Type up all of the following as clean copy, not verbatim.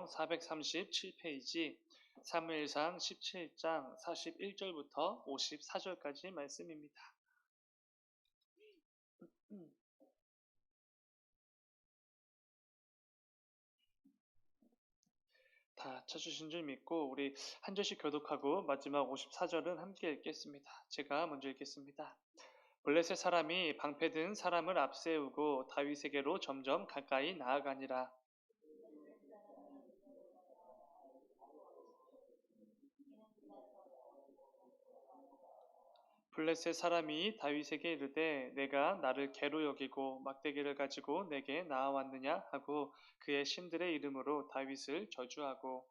성경 437페이지 사무엘상 17장 41절부터 54절까지 말씀입니다. 다 찾으신 줄 믿고 우리 한 절씩 교독하고 마지막 54절은 함께 읽겠습니다. 제가 먼저 읽겠습니다. 블레셋 사람이 방패든 사람을 앞세우고 다윗에게로 점점 가까이 나아가니라. 블레셋 사람이 다윗에게 이르되 내가 나를 개로 여기고 막대기를 가지고 내게 나아왔느냐 하고 그의 신들의 이름으로 다윗을 저주하고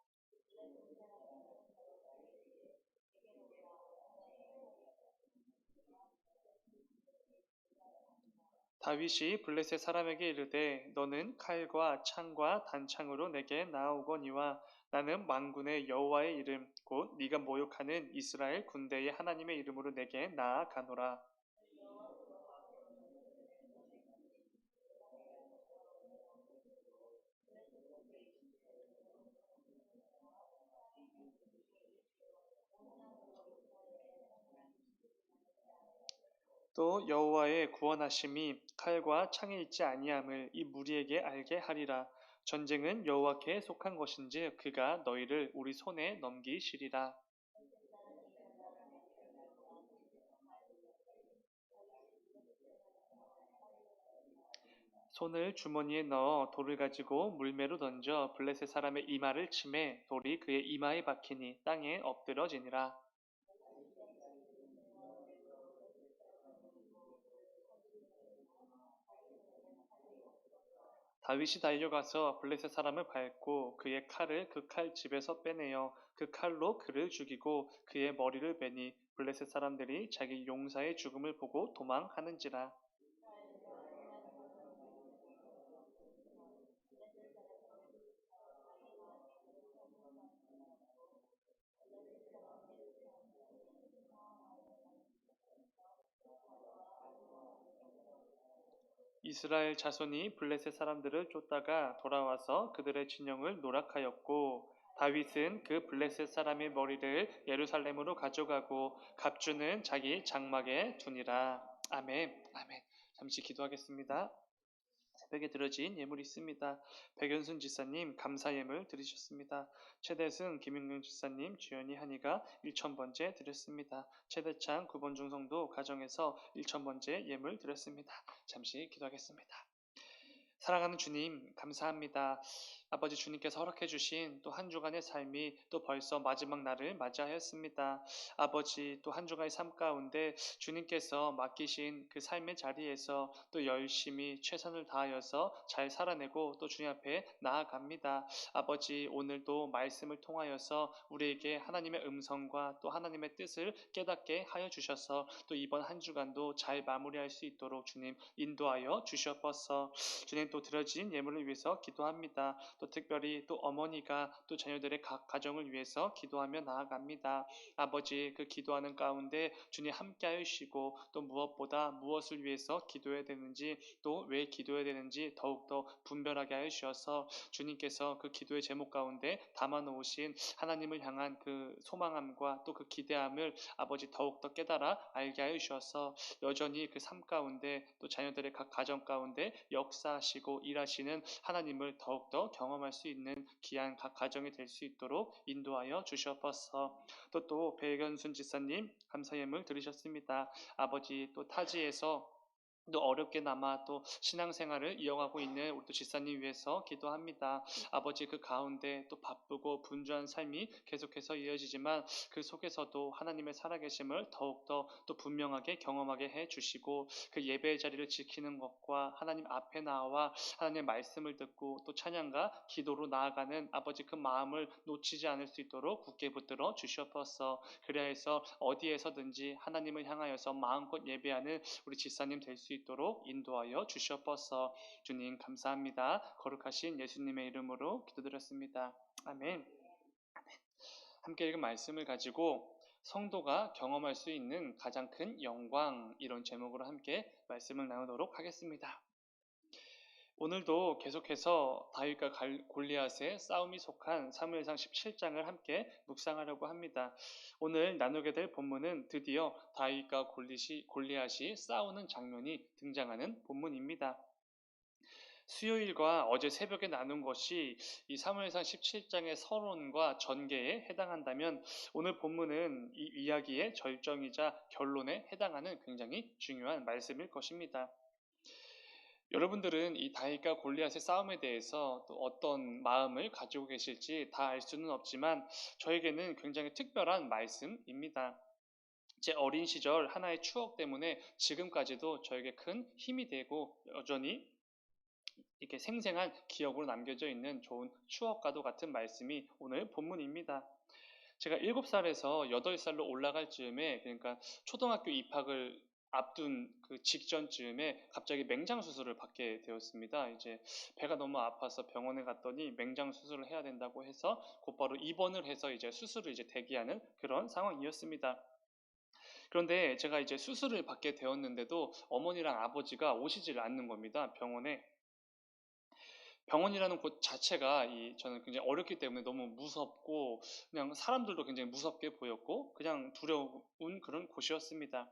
다윗이 블레셋 사람에게 이르되 너는 칼과 창과 단창으로 내게 나아오거니와 나는 만군의 여호와의 이름 곧 네가 모욕하는 이스라엘 군대의 하나님의 이름으로 내게 나아가노라. 또 여호와의 구원하심이 칼과 창에 있지 아니함을 이 무리에게 알게 하리라. 전쟁은 여호와께 속한 것인지 그가 너희를 우리 손에 넘기시리라. 손을 주머니에 넣어 돌을 가지고 물매로 던져 블레셋 사람의 이마를 치매 돌이 그의 이마에 박히니 땅에 엎드러지니라. 다윗이 달려가서 블레셋 사람을 밟고 그의 칼을 그 칼 집에서 빼내어 그 칼로 그를 죽이고 그의 머리를 베니 블레셋 사람들이 자기 용사의 죽음을 보고 도망하는지라. 이스라엘 자손이 블레셋 사람들을 쫓다가 돌아와서 그들의 진영을 노략하였고 다윗은 그 블레셋 사람의 머리를 예루살렘으로 가져가고 갑주는 자기 장막에 두니라. 아멘. 아멘. 잠시 기도하겠습니다. 새벽에 들어진 예물이 있습니다. 백연순 지사님 감사 예물 드리셨습니다. 최대승 김윤경 지사님 주연이 한이가 1000번째 드렸습니다. 최대창 9번 중성도 가정에서 1000번째 예물 드렸습니다. 잠시 기도하겠습니다. 사랑하는 주님, 감사합니다. 아버지 주님께서 허락해 주신 또 한 주간의 삶이 또 벌써 마지막 날을 맞이하였습니다. 아버지 또 한 주간의 삶 가운데 주님께서 맡기신 그 삶의 자리에서 또 열심히 최선을 다하여서 잘 살아내고 또 주님 앞에 나아갑니다. 아버지 오늘도 말씀을 통하여서 우리에게 하나님의 음성과 또 하나님의 뜻을 깨닫게 하여 주셔서 또 이번 한 주간도 잘 마무리할 수 있도록 주님 인도하여 주시옵소서. 주님 또 드려진 예물을 위해서 기도합니다. 또 특별히 또 어머니가 또 자녀들의 각 가정을 위해서 기도하며 나아갑니다. 아버지 그 기도하는 가운데 주님 함께하여 주시고 또 무엇보다 무엇을 위해서 기도해야 되는지 또 왜 기도해야 되는지 더욱더 분별하게 하여 주셔서 주님께서 그 기도의 제목 가운데 담아 놓으신 하나님을 향한 그 소망함과 또 그 기대함을 아버지 더욱더 깨달아 알게 하여 주셔서 여전히 그 삶 가운데 또 자녀들의 각 가정 가운데 역사하시고 일하시는 하나님을 더욱더 경험할 수 있는 귀한 각 가정이 될 수 있도록 인도하여 주시옵소서. 또 배견순 지사님 감사 예물 드리셨습니다. 아버지 또 타지에서 또 어렵게나마 또 신앙생활을 이어가고 있는 우리 또 지사님 위해서 기도합니다. 아버지 그 가운데 또 바쁘고 분주한 삶이 계속해서 이어지지만 그 속에서도 하나님의 살아계심을 더욱더 또 분명하게 경험하게 해주시고 그 예배의 자리를 지키는 것과 하나님 앞에 나와 하나님의 말씀을 듣고 또 찬양과 기도로 나아가는 아버지 그 마음을 놓치지 않을 수 있도록 굳게 붙들어 주시옵소서. 그래야 해서 어디에서든지 하나님을 향하여서 마음껏 예배하는 우리 지사님 될 수 있도록 인도하여 주시옵소서. 주님 감사합니다. 거룩하신 예수님의 이름으로 기도드렸습니다. 아멘. 함께 읽은 말씀을 가지고 성도가 경험할 수 있는 가장 큰 영광 이런 제목으로 함께 말씀을 나누도록 하겠습니다. 오늘도 계속해서 다윗과 골리앗의 싸움이 속한 사무엘상 17장을 함께 묵상하려고 합니다. 오늘 나누게 될 본문은 드디어 다윗과 골리앗이 싸우는 장면이 등장하는 본문입니다. 수요일과 어제 새벽에 나눈 것이 이 사무엘상 17장의 서론과 전개에 해당한다면 오늘 본문은 이 이야기의 절정이자 결론에 해당하는 굉장히 중요한 말씀일 것입니다. 여러분들은 이 다윗과 골리앗의 싸움에 대해서 또 어떤 마음을 가지고 계실지 다 알 수는 없지만 저에게는 굉장히 특별한 말씀입니다. 제 어린 시절 하나의 추억 때문에 지금까지도 저에게 큰 힘이 되고 여전히 이렇게 생생한 기억으로 남겨져 있는 좋은 추억과도 같은 말씀이 오늘 본문입니다. 제가 7살에서 8살로 올라갈 즈음에, 그러니까 초등학교 입학을 앞둔 그 직전쯤에 갑자기 맹장 수술을 받게 되었습니다. 이제 배가 너무 아파서 병원에 갔더니 맹장 수술을 해야 된다고 해서 곧바로 입원을 해서 이제 수술을 이제 대기하는 그런 상황이었습니다. 그런데 제가 이제 수술을 받게 되었는데도 어머니랑 아버지가 오시질 않는 겁니다. 병원이라는 곳 자체가 저는 굉장히 어렸기 때문에 너무 무섭고 그냥 사람들도 굉장히 무섭게 보였고 그냥 두려운 그런 곳이었습니다.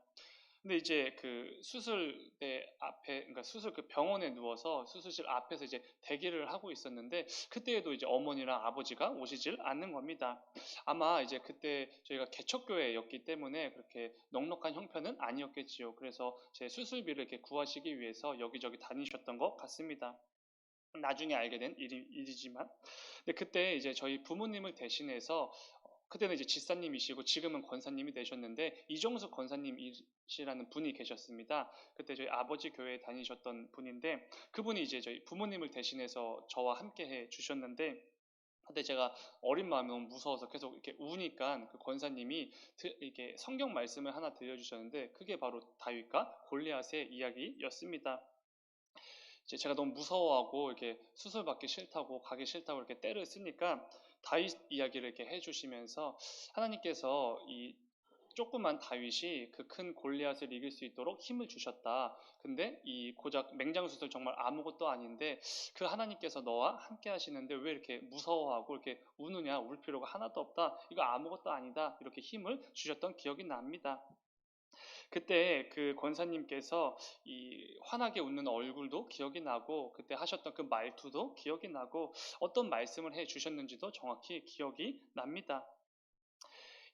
근데 이제 그 수술대 앞에, 그러니까 수술 그 병원에 누워서 수술실 앞에서 이제 대기를 하고 있었는데 그때에도 이제 어머니랑 아버지가 오시질 않는 겁니다. 아마 이제 그때 저희가 개척교회였기 때문에 그렇게 넉넉한 형편은 아니었겠지요. 그래서 제 수술비를 이렇게 구하시기 위해서 여기저기 다니셨던 것 같습니다. 나중에 알게 된 일이지만, 근데 그때 이제 저희 부모님을 대신해서 그때는 이제 집사님이시고 지금은 권사님이 되셨는데 이종숙 권사님이시라는 분이 계셨습니다. 그때 저희 아버지 교회에 다니셨던 분인데 그분이 이제 저희 부모님을 대신해서 저와 함께 해 주셨는데 그때 제가 어린 마음에 너무 무서워서 계속 이렇게 우니까 그 권사님이 이렇게 성경 말씀을 하나 들려주셨는데 그게 바로 다윗과 골리앗의 이야기였습니다. 이제 제가 너무 무서워하고 이렇게 수술 받기 싫다고 가기 싫다고 이렇게 떼를 쓰니까 다윗 이야기를 이렇게 해주시면서 하나님께서 이 조그만 다윗이 그 큰 골리앗을 이길 수 있도록 힘을 주셨다. 근데 이 고작 맹장수술 정말 아무것도 아닌데 그 하나님께서 너와 함께 하시는데 왜 이렇게 무서워하고 이렇게 우느냐? 울 필요가 하나도 없다. 이거 아무것도 아니다. 이렇게 힘을 주셨던 기억이 납니다. 그때 그 권사님께서 이 환하게 웃는 얼굴도 기억이 나고 그때 하셨던 그 말투도 기억이 나고 어떤 말씀을 해 주셨는지도 정확히 기억이 납니다.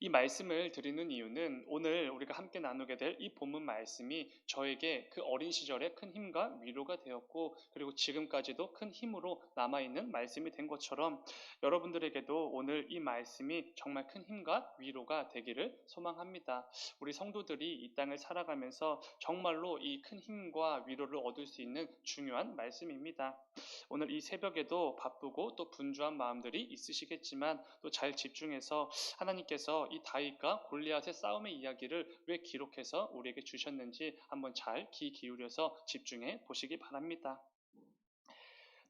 이 말씀을 드리는 이유는 오늘 우리가 함께 나누게 될 이 본문 말씀이 저에게 그 어린 시절에 큰 힘과 위로가 되었고 그리고 지금까지도 큰 힘으로 남아있는 말씀이 된 것처럼 여러분들에게도 오늘 이 말씀이 정말 큰 힘과 위로가 되기를 소망합니다. 우리 성도들이 이 땅을 살아가면서 정말로 이 큰 힘과 위로를 얻을 수 있는 중요한 말씀입니다. 오늘 이 새벽에도 바쁘고 또 분주한 마음들이 있으시겠지만 또 잘 집중해서 하나님께서 이 다윗과 골리앗의 싸움의 이야기를 왜 기록해서 우리에게 주셨는지 한번 잘 귀 기울여서 집중해 보시기 바랍니다.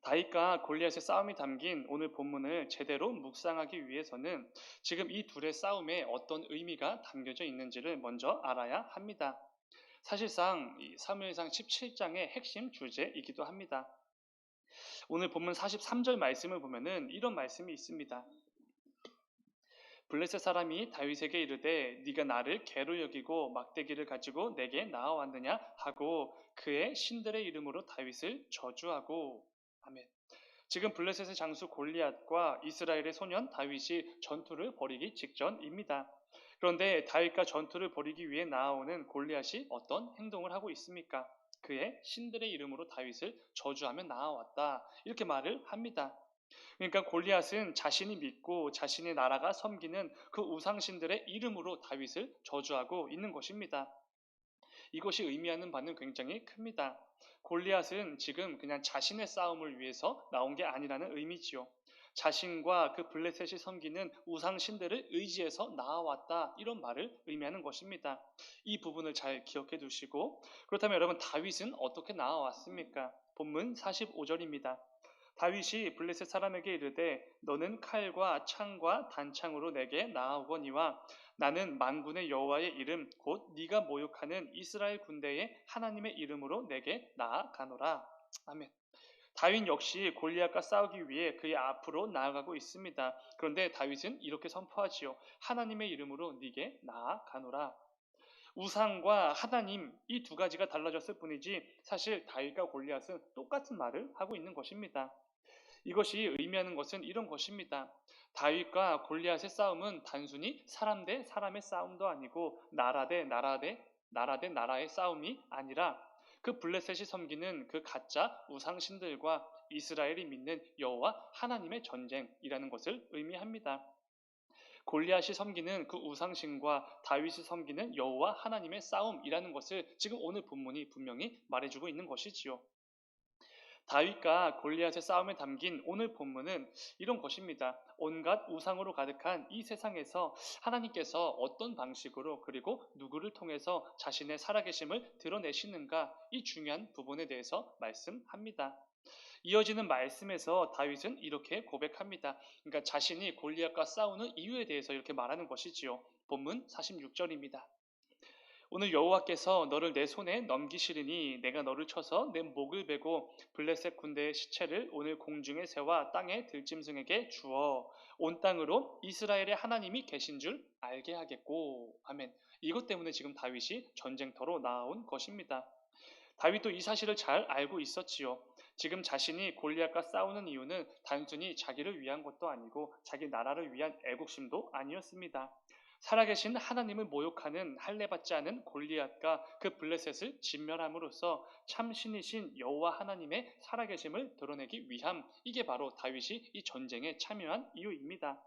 다윗과 골리앗의 싸움이 담긴 오늘 본문을 제대로 묵상하기 위해서는 지금 이 둘의 싸움에 어떤 의미가 담겨져 있는지를 먼저 알아야 합니다. 사실상 이 사무엘상 17장의 핵심 주제이기도 합니다. 오늘 본문 43절 말씀을 보면은 이런 말씀이 있습니다. 블레셋 사람이 다윗에게 이르되 네가 나를 개로 여기고 막대기를 가지고 내게 나아왔느냐 하고 그의 신들의 이름으로 다윗을 저주하고 아멘. 지금 블레셋의 장수 골리앗과 이스라엘의 소년 다윗이 전투를 벌이기 직전입니다. 그런데 다윗과 전투를 벌이기 위해 나아오는 골리앗이 어떤 행동을 하고 있습니까? 그의 신들의 이름으로 다윗을 저주하며 나아왔다. 이렇게 말을 합니다. 그러니까 골리앗은 자신이 믿고 자신의 나라가 섬기는 그 우상신들의 이름으로 다윗을 저주하고 있는 것입니다. 이것이 의미하는 바는 굉장히 큽니다. 골리앗은 지금 그냥 자신의 싸움을 위해서 나온 게 아니라는 의미지요. 자신과 그 블레셋이 섬기는 우상신들을 의지해서 나아왔다 이런 말을 의미하는 것입니다. 이 부분을 잘 기억해 두시고 그렇다면 여러분 다윗은 어떻게 나아왔습니까? 본문 45절입니다. 다윗이 블레셋 사람에게 이르되 너는 칼과 창과 단창으로 내게 나아오거니와 나는 만군의 여호와의 이름 곧 네가 모욕하는 이스라엘 군대의 하나님의 이름으로 내게 나아가노라. 아멘. 다윗 역시 골리앗과 싸우기 위해 그의 앞으로 나아가고 있습니다. 그런데 다윗은 이렇게 선포하지요. 하나님의 이름으로 네게 나아가노라. 우상과 하나님 이 두 가지가 달라졌을 뿐이지 사실 다윗과 골리앗은 똑같은 말을 하고 있는 것입니다. 이것이 의미하는 것은 이런 것입니다. 다윗과 골리앗의 싸움은 단순히 사람 대 사람의 싸움도 아니고 나라 대 나라의 싸움이 아니라 그 블레셋이 섬기는 그 가짜 우상신들과 이스라엘이 믿는 여호와 하나님의 전쟁이라는 것을 의미합니다. 골리앗이 섬기는 그 우상신과 다윗이 섬기는 여호와 하나님의 싸움이라는 것을 지금 오늘 본문이 분명히 말해주고 있는 것이지요. 다윗과 골리앗의 싸움에 담긴 오늘 본문은 이런 것입니다. 온갖 우상으로 가득한 이 세상에서 하나님께서 어떤 방식으로 그리고 누구를 통해서 자신의 살아계심을 드러내시는가 이 중요한 부분에 대해서 말씀합니다. 이어지는 말씀에서 다윗은 이렇게 고백합니다. 그러니까 자신이 골리앗과 싸우는 이유에 대해서 이렇게 말하는 것이지요. 본문 46절입니다. 오늘 여호와께서 너를 내 손에 넘기시리니 내가 너를 쳐서 내 목을 베고 블레셋 군대의 시체를 오늘 공중의 새와 땅의 들짐승에게 주어 온 땅으로 이스라엘의 하나님이 계신 줄 알게 하겠고. 아멘. 이것 때문에 지금 다윗이 전쟁터로 나온 것입니다. 다윗도 이 사실을 잘 알고 있었지요. 지금 자신이 골리앗과 싸우는 이유는 단순히 자기를 위한 것도 아니고 자기 나라를 위한 애국심도 아니었습니다. 살아계신 하나님을 모욕하는 할례받지 않은 골리앗과 그 블레셋을 진멸함으로써 참 신이신 여호와 하나님의 살아계심을 드러내기 위함, 이게 바로 다윗이 이 전쟁에 참여한 이유입니다.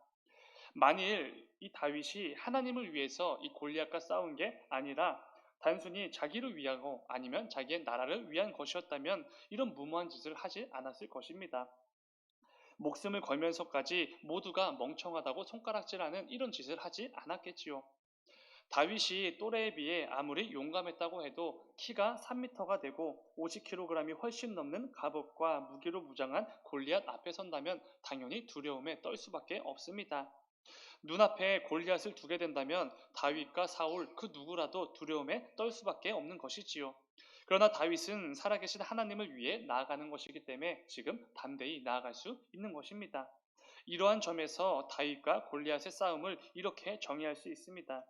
만일 이 다윗이 하나님을 위해서 이 골리앗과 싸운 게 아니라 단순히 자기를 위하고 아니면 자기의 나라를 위한 것이었다면 이런 무모한 짓을 하지 않았을 것입니다. 목숨을 걸면서까지 모두가 멍청하다고 손가락질하는 이런 짓을 하지 않았겠지요. 다윗이 또래에 비해 아무리 용감했다고 해도 키가 3m가 되고 50kg이 훨씬 넘는 갑옷과 무기로 무장한 골리앗 앞에 선다면 당연히 두려움에 떨 수밖에 없습니다. 눈앞에 골리앗을 두게 된다면 다윗과 사울 그 누구라도 두려움에 떨 수밖에 없는 것이지요. 그러나 다윗은 살아계신 하나님을 위해 나아가는 것이기 때문에 지금 담대히 나아갈 수 있는 것입니다. 이러한 점에서 다윗과 골리앗의 싸움을 이렇게 정의할 수 있습니다.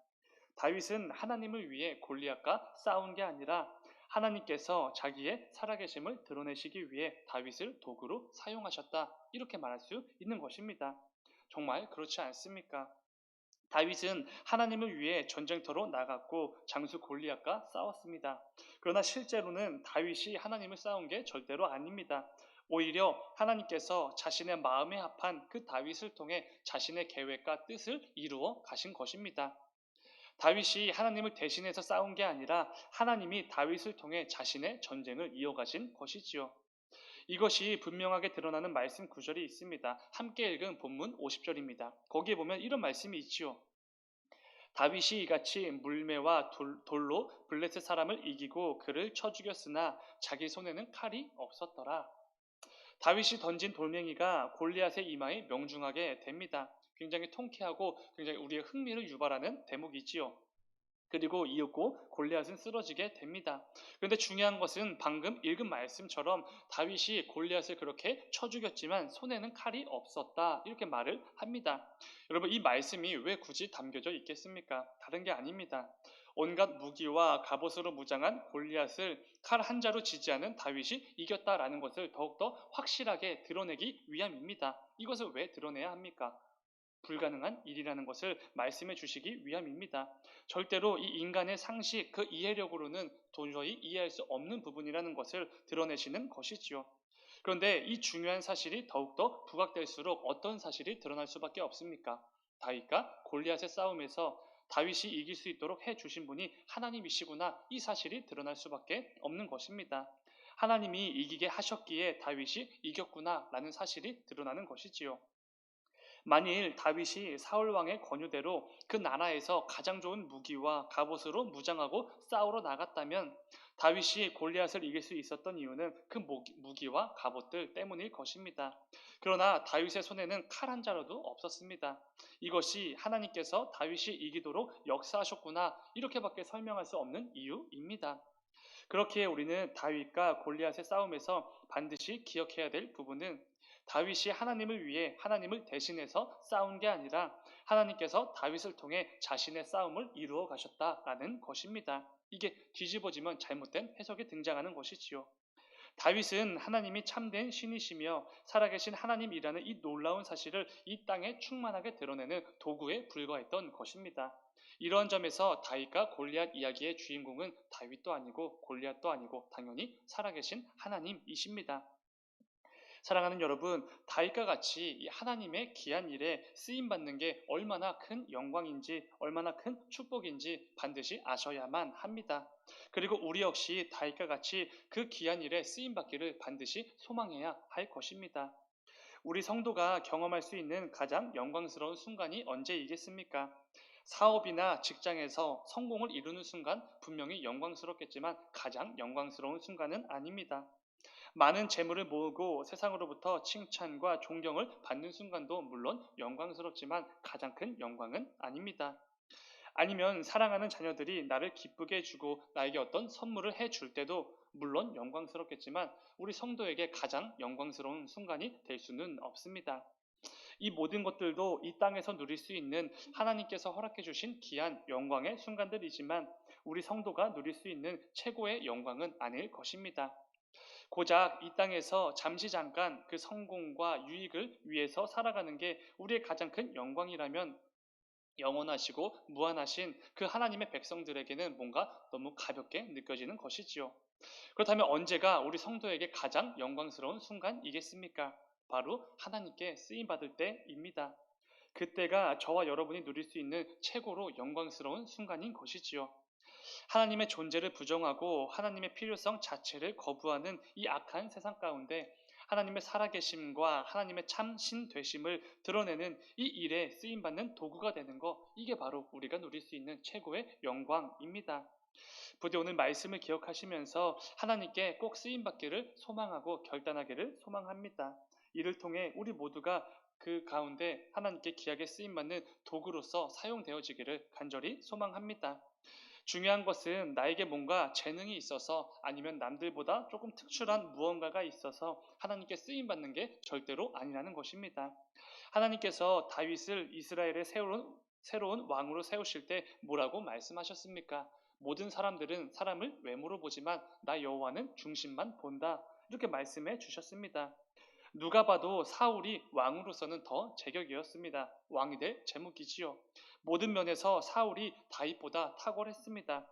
다윗은 하나님을 위해 골리앗과 싸운 게 아니라 하나님께서 자기의 살아계심을 드러내시기 위해 다윗을 도구로 사용하셨다. 이렇게 말할 수 있는 것입니다. 정말 그렇지 않습니까? 다윗은 하나님을 위해 전쟁터로 나갔고 장수 골리앗과 싸웠습니다. 그러나 실제로는 다윗이 하나님을 싸운 게 절대로 아닙니다. 오히려 하나님께서 자신의 마음에 합한 그 다윗을 통해 자신의 계획과 뜻을 이루어 가신 것입니다. 다윗이 하나님을 대신해서 싸운 게 아니라 하나님이 다윗을 통해 자신의 전쟁을 이어가신 것이지요. 이것이 분명하게 드러나는 말씀 구절이 있습니다. 함께 읽은 본문 50절입니다. 거기에 보면 이런 말씀이 있지요. 다윗이 이같이 물매와 돌로 블레셋 사람을 이기고 그를 쳐 죽였으나 자기 손에는 칼이 없었더라. 다윗이 던진 돌멩이가 골리앗의 이마에 명중하게 됩니다. 굉장히 통쾌하고 굉장히 우리의 흥미를 유발하는 대목이지요. 그리고 이윽고 골리앗은 쓰러지게 됩니다. 그런데 중요한 것은 방금 읽은 말씀처럼 다윗이 골리앗을 그렇게 쳐 죽였지만 손에는 칼이 없었다. 이렇게 말을 합니다. 여러분, 이 말씀이 왜 굳이 담겨져 있겠습니까? 다른 게 아닙니다. 온갖 무기와 갑옷으로 무장한 골리앗을 칼 한 자로 지지 않은 다윗이 이겼다라는 것을 더욱더 확실하게 드러내기 위함입니다. 이것을 왜 드러내야 합니까? 불가능한 일이라는 것을 말씀해 주시기 위함입니다. 절대로 이 인간의 상식, 그 이해력으로는 도저히 이해할 수 없는 부분이라는 것을 드러내시는 것이지요. 그런데 이 중요한 사실이 더욱더 부각될수록 어떤 사실이 드러날 수밖에 없습니까? 다윗과 골리앗의 싸움에서 다윗이 이길 수 있도록 해주신 분이 하나님이시구나, 이 사실이 드러날 수밖에 없는 것입니다. 하나님이 이기게 하셨기에 다윗이 이겼구나 라는 사실이 드러나는 것이지요. 만일 다윗이 사울 왕의 권유대로 그 나라에서 가장 좋은 무기와 갑옷으로 무장하고 싸우러 나갔다면 다윗이 골리앗을 이길 수 있었던 이유는 그 무기와 갑옷들 때문일 것입니다. 그러나 다윗의 손에는 칼 한 자루도 없었습니다. 이것이 하나님께서 다윗이 이기도록 역사하셨구나, 이렇게밖에 설명할 수 없는 이유입니다. 그렇기에 우리는 다윗과 골리앗의 싸움에서 반드시 기억해야 될 부분은 다윗이 하나님을 위해 하나님을 대신해서 싸운 게 아니라 하나님께서 다윗을 통해 자신의 싸움을 이루어 가셨다라는 것입니다. 이게 뒤집어지면 잘못된 해석이 등장하는 것이지요. 다윗은 하나님이 참된 신이시며 살아계신 하나님이라는 이 놀라운 사실을 이 땅에 충만하게 드러내는 도구에 불과했던 것입니다. 이러한 점에서 다윗과 골리앗 이야기의 주인공은 다윗도 아니고 골리앗도 아니고 당연히 살아계신 하나님이십니다. 사랑하는 여러분, 다윗과 같이 이 하나님의 귀한 일에 쓰임 받는 게 얼마나 큰 영광인지, 얼마나 큰 축복인지 반드시 아셔야만 합니다. 그리고 우리 역시 다윗과 같이 그 귀한 일에 쓰임 받기를 반드시 소망해야 할 것입니다. 우리 성도가 경험할 수 있는 가장 영광스러운 순간이 언제이겠습니까? 사업이나 직장에서 성공을 이루는 순간 분명히 영광스럽겠지만 가장 영광스러운 순간은 아닙니다. 많은 재물을 모으고 세상으로부터 칭찬과 존경을 받는 순간도 물론 영광스럽지만 가장 큰 영광은 아닙니다. 아니면 사랑하는 자녀들이 나를 기쁘게 해주고 나에게 어떤 선물을 해줄 때도 물론 영광스럽겠지만 우리 성도에게 가장 영광스러운 순간이 될 수는 없습니다. 이 모든 것들도 이 땅에서 누릴 수 있는 하나님께서 허락해 주신 귀한 영광의 순간들이지만 우리 성도가 누릴 수 있는 최고의 영광은 아닐 것입니다. 고작 이 땅에서 잠시 잠깐 그 성공과 유익을 위해서 살아가는 게 우리의 가장 큰 영광이라면 영원하시고 무한하신 그 하나님의 백성들에게는 뭔가 너무 가볍게 느껴지는 것이지요. 그렇다면 언제가 우리 성도에게 가장 영광스러운 순간이겠습니까? 바로 하나님께 쓰임 받을 때입니다. 그때가 저와 여러분이 누릴 수 있는 최고로 영광스러운 순간인 것이지요. 하나님의 존재를 부정하고 하나님의 필요성 자체를 거부하는 이 악한 세상 가운데 하나님의 살아계심과 하나님의 참신 되심을 드러내는 이 일에 쓰임받는 도구가 되는 것, 이게 바로 우리가 누릴 수 있는 최고의 영광입니다. 부디 오늘 말씀을 기억하시면서 하나님께 꼭 쓰임받기를 소망하고 결단하기를 소망합니다. 이를 통해 우리 모두가 그 가운데 하나님께 귀하게 쓰임받는 도구로서 사용되어지기를 간절히 소망합니다. 중요한 것은 나에게 뭔가 재능이 있어서 아니면 남들보다 조금 특출한 무언가가 있어서 하나님께 쓰임 받는 게 절대로 아니라는 것입니다. 하나님께서 다윗을 이스라엘의 새로운 왕으로 세우실 때 뭐라고 말씀하셨습니까? 모든 사람들은 사람을 외모로 보지만 나 여호와는 중심만 본다. 이렇게 말씀해 주셨습니다. 누가 봐도 사울이 왕으로서는 더 제격이었습니다. 왕이 될 제목이지요. 모든 면에서 사울이 다윗보다 탁월했습니다.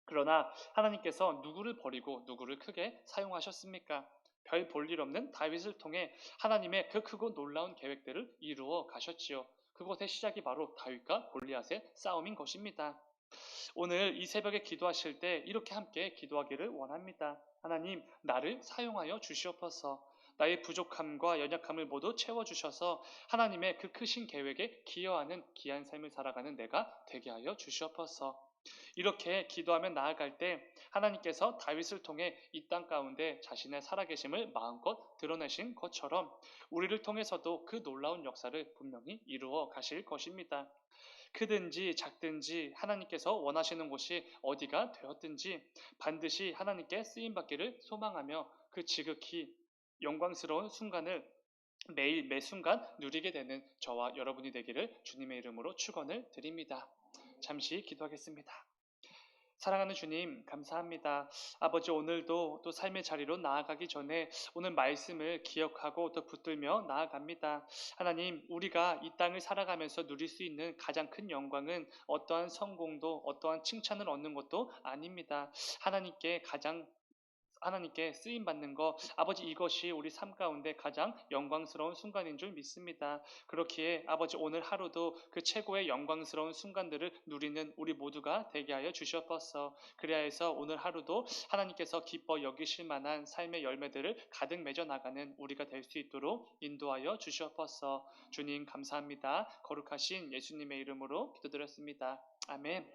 그러나 하나님께서 누구를 버리고 누구를 크게 사용하셨습니까? 별 볼 일 없는 다윗을 통해 하나님의 그 크고 놀라운 계획들을 이루어 가셨지요. 그것의 시작이 바로 다윗과 골리앗의 싸움인 것입니다. 오늘 이 새벽에 기도하실 때 이렇게 함께 기도하기를 원합니다. 하나님, 나를 사용하여 주시옵소서. 나의 부족함과 연약함을 모두 채워주셔서 하나님의 그 크신 계획에 기여하는 귀한 삶을 살아가는 내가 되게 하여 주시옵소서. 이렇게 기도하며 나아갈 때 하나님께서 다윗을 통해 이 땅 가운데 자신의 살아계심을 마음껏 드러내신 것처럼 우리를 통해서도 그 놀라운 역사를 분명히 이루어 가실 것입니다. 크든지 작든지 하나님께서 원하시는 곳이 어디가 되었든지 반드시 하나님께 쓰임받기를 소망하며 그 지극히 영광스러운 순간을 매일 매 순간 누리게 되는 저와 여러분이 되기를 주님의 이름으로 축원을 드립니다. 잠시 기도하겠습니다. 사랑하는 주님, 감사합니다. 아버지, 오늘도 또 삶의 자리로 나아가기 전에 오늘 말씀을 기억하고 또 붙들며 나아갑니다. 하나님, 우리가 이 땅을 살아가면서 누릴 수 있는 가장 큰 영광은 어떠한 성공도 어떠한 칭찬을 얻는 것도 아닙니다. 하나님께 쓰임 받는 것, 아버지 이것이 우리 삶 가운데 가장 영광스러운 순간인 줄 믿습니다. 그렇기에 아버지 오늘 하루도 그 최고의 영광스러운 순간들을 누리는 우리 모두가 되게 하여 주시옵소서. 그래야 해서 오늘 하루도 하나님께서 기뻐 여기실 만한 삶의 열매들을 가득 맺어 나가는 우리가 될 수 있도록 인도하여 주시옵소서. 주님 감사합니다. 거룩하신 예수님의 이름으로 기도드렸습니다. 아멘.